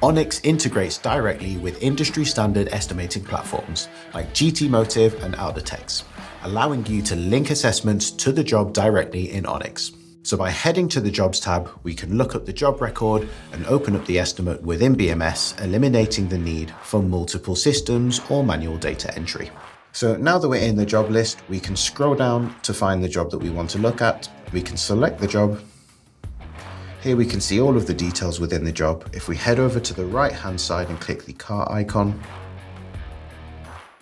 Onyx integrates directly with industry standard estimating platforms like GT Motive and Audatex, allowing you to link assessments to the job directly in Onyx. So by heading to the Jobs tab, we can look up the job record and open up the estimate within BMS, eliminating the need for multiple systems or manual data entry. So now that we're in the job list, we can scroll down to find the job that we want to look at. We can select the job. Here we can see all of the details within the job. If we head over to the right-hand side and click the car icon,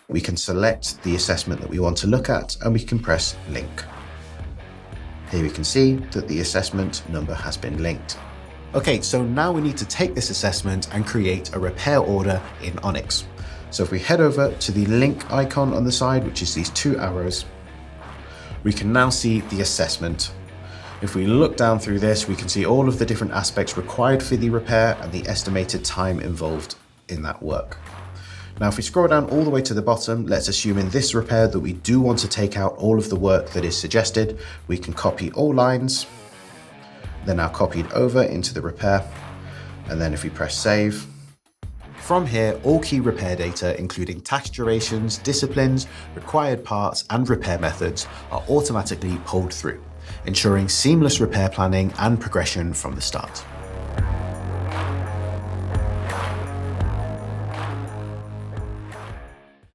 we can select the assessment that we want to look at and we can press link. Here we can see that the assessment number has been linked. Okay, so now we need to take this assessment and create a repair order in Onyx. So if we head over to the link icon on the side, which is these two arrows, we can now see the assessment. If we look down through this, we can see all of the different aspects required for the repair and the estimated time involved in that work. Now, if we scroll down all the way to the bottom, let's assume in this repair that we do want to take out all of the work that is suggested. We can copy all lines. They're now copied over into the repair. And then if we press save, from here, all key repair data, including task durations, disciplines, required parts, and repair methods are automatically pulled through, ensuring seamless repair planning and progression from the start.